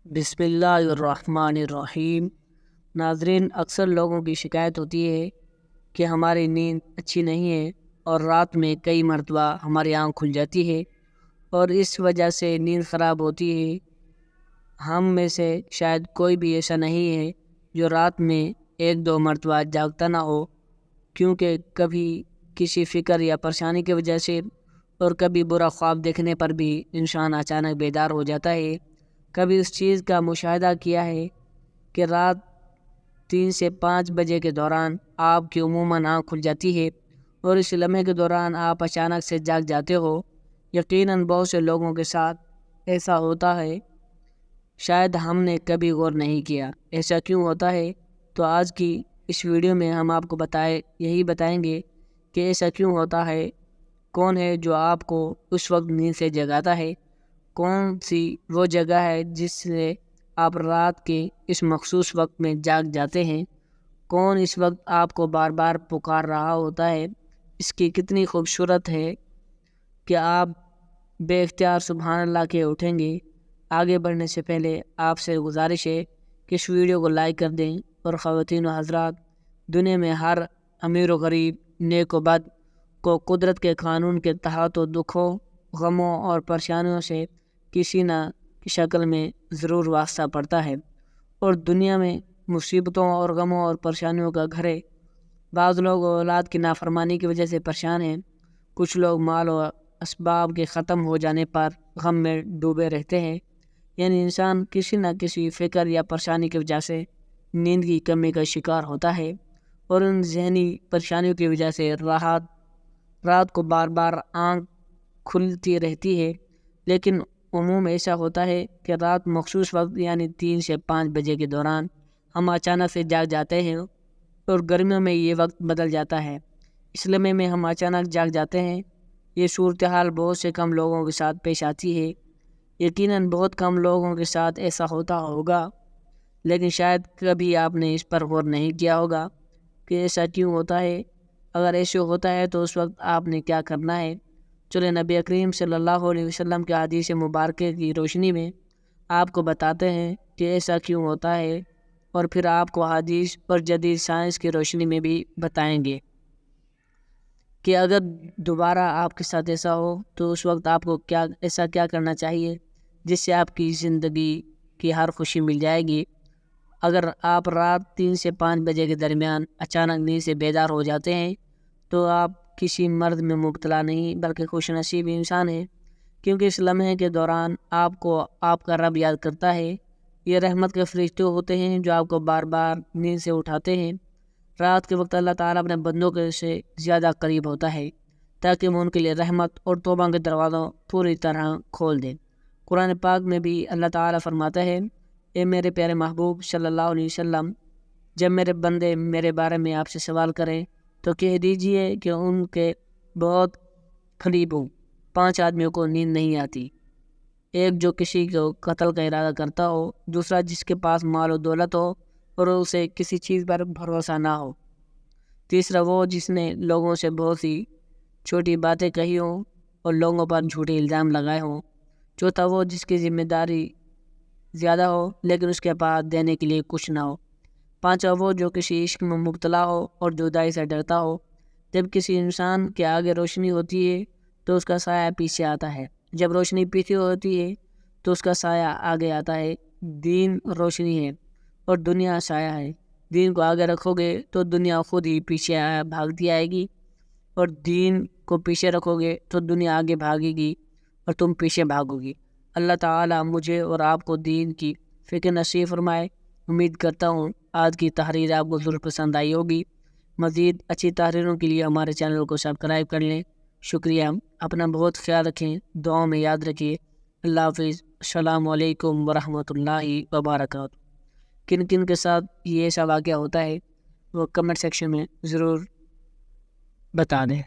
بسم اللہ الرحمن الرحیم۔ ناظرین، اکثر لوگوں کی شکایت ہوتی ہے کہ ہماری نیند اچھی نہیں ہے اور رات میں کئی مرتبہ ہماری آنکھ کھل جاتی ہے اور اس وجہ سے نیند خراب ہوتی ہے۔ ہم میں سے شاید کوئی بھی ایسا نہیں ہے جو رات میں ایک دو مرتبہ جاگتا نہ ہو، کیونکہ کبھی کسی فکر یا پریشانی کی وجہ سے اور کبھی برا خواب دیکھنے پر بھی انسان اچانک بیدار ہو جاتا ہے۔ کبھی اس چیز کا مشاہدہ کیا ہے کہ رات 3 سے 5 بجے کے دوران آپ کی عموماً آنکھ کھل جاتی ہے اور اس لمحے کے دوران آپ اچانک سے جاگ جاتے ہو۔ یقیناً بہت سے لوگوں کے ساتھ ایسا ہوتا ہے، شاید ہم نے کبھی غور نہیں کیا ایسا کیوں ہوتا ہے۔ تو آج کی اس ویڈیو میں ہم آپ کو یہی بتائیں گے کہ ایسا کیوں ہوتا ہے، کون ہے جو آپ کو اس وقت نیند سے جگاتا ہے، کون سی وہ جگہ ہے جس سے آپ رات کے اس مخصوص وقت میں جاگ جاتے ہیں، کون اس وقت آپ کو بار بار پکار رہا ہوتا ہے، اس کی کتنی خوبصورت ہے کہ آپ بے اختیار سبحان اللہ کے اٹھیں گے۔ آگے بڑھنے سے پہلے آپ سے گزارش ہے کہ اس ویڈیو کو لائک کر دیں، اور خواتین و حضرات، دنیا میں ہر امیر و غریب، نیک و بد کو قدرت کے قانون کے تحت دکھوں، غموں اور پریشانیوں سے کسی نہ کی شکل میں ضرور واسطہ پڑتا ہے، اور دنیا میں مصیبتوں اور غموں اور پریشانیوں کا گھر ہے۔ بعض لوگ اولاد کی نافرمانی کی وجہ سے پریشان ہیں، کچھ لوگ مال و اسباب کے ختم ہو جانے پر غم میں ڈوبے رہتے ہیں۔ یعنی انسان کسی نہ کسی فکر یا پریشانی کی وجہ سے نیند کی کمی کا شکار ہوتا ہے، اور ان ذہنی پریشانیوں کی وجہ سے رات کو بار بار آنکھ کھلتی رہتی ہے۔ لیکن عموم ایسا ہوتا ہے کہ رات مخصوص وقت یعنی 3 سے 5 بجے کے دوران ہم اچانک سے جاگ جاتے ہیں، اور گرمیوں میں یہ وقت بدل جاتا ہے، اس لمحے میں ہم اچانک جاگ جاتے ہیں۔ یہ صورتحال بہت سے کم لوگوں کے ساتھ پیش آتی ہے، یقیناً بہت کم لوگوں کے ساتھ ایسا ہوتا ہوگا، لیکن شاید کبھی آپ نے اس پر غور نہیں کیا ہوگا کہ ایسا کیوں ہوتا ہے۔ اگر ایسے ہوتا ہے تو اس وقت آپ نے کیا کرنا ہے، چلے نبی کریم صلی اللہ علیہ وسلم کے حدیث مبارکہ کی روشنی میں آپ کو بتاتے ہیں کہ ایسا کیوں ہوتا ہے، اور پھر آپ کو حدیث اور جدید سائنس کی روشنی میں بھی بتائیں گے کہ اگر دوبارہ آپ کے ساتھ ایسا ہو تو اس وقت آپ کو ایسا کیا کرنا چاہیے جس سے آپ کی زندگی کی ہر خوشی مل جائے گی۔ اگر آپ رات 3 سے 5 بجے کے درمیان اچانک نیند سے بیدار ہو جاتے ہیں تو آپ کسی مرض میں مبتلا نہیں بلکہ خوش نصیب انسان ہیں، کیونکہ اس لمحے کے دوران آپ کو آپ کا رب یاد کرتا ہے۔ یہ رحمت کے فرشتے ہوتے ہیں جو آپ کو بار بار نیند سے اٹھاتے ہیں۔ رات کے وقت اللہ تعالیٰ اپنے بندوں کے سے زیادہ قریب ہوتا ہے تاکہ وہ ان کے لیے رحمت اور توبہ کے دروازوں پوری طرح کھول دیں۔ قرآن پاک میں بھی اللہ تعالیٰ فرماتا ہے، اے میرے پیارے محبوب صلی اللہ علیہ وسلم، جب میرے بندے میرے بارے میں آپ سے سوال کریں تو کہہ دیجئے کہ ان کے بہت قریب ہوں۔ 5 آدمیوں کو نیند نہیں آتی، ایک جو کسی کو قتل کا ارادہ کرتا ہو، دوسرا جس کے پاس مال و دولت ہو اور اسے کسی چیز پر بھروسہ نہ ہو، تیسرا وہ جس نے لوگوں سے بہت سی چھوٹی باتیں کہی ہوں اور لوگوں پر جھوٹے الزام لگائے ہوں، چوتھا وہ جس کی ذمہ داری زیادہ ہو لیکن اس کے پاس دینے کے لیے کچھ نہ ہو، پانچواں وہ جو کسی عشق میں مبتلا ہو اور جدائی سے ڈرتا ہو۔ جب کسی انسان کے آگے روشنی ہوتی ہے تو اس کا سایہ پیچھے آتا ہے، جب روشنی پیچھے ہوتی ہے تو اس کا سایہ آگے آتا ہے۔ دین روشنی ہے اور دنیا سایہ ہے، دین کو آگے رکھو گے تو دنیا خود ہی پیچھے بھاگتی آئے گی، اور دین کو پیچھے رکھو گے تو دنیا آگے بھاگے گی اور تم پیچھے بھاگو گی۔ اللہ تعالیٰ مجھے اور آپ کو دین کی فکر نصیب فرمائے۔ امید کرتا ہوں آج کی تحریر آپ کو ضرور پسند آئی ہوگی۔ مزید اچھی تحریروں کے لیے ہمارے چینل کو سبسکرائب کر لیں۔ شکریہ، اپنا بہت خیال رکھیں، دعاؤں میں یاد رکھیے۔ اللہ حافظ، السلام علیکم ورحمۃ اللہ وبرکاتہ۔ کن کن کے ساتھ یہ ایسا واقعہ ہوتا ہے وہ کمنٹ سیکشن میں ضرور بتا دیں۔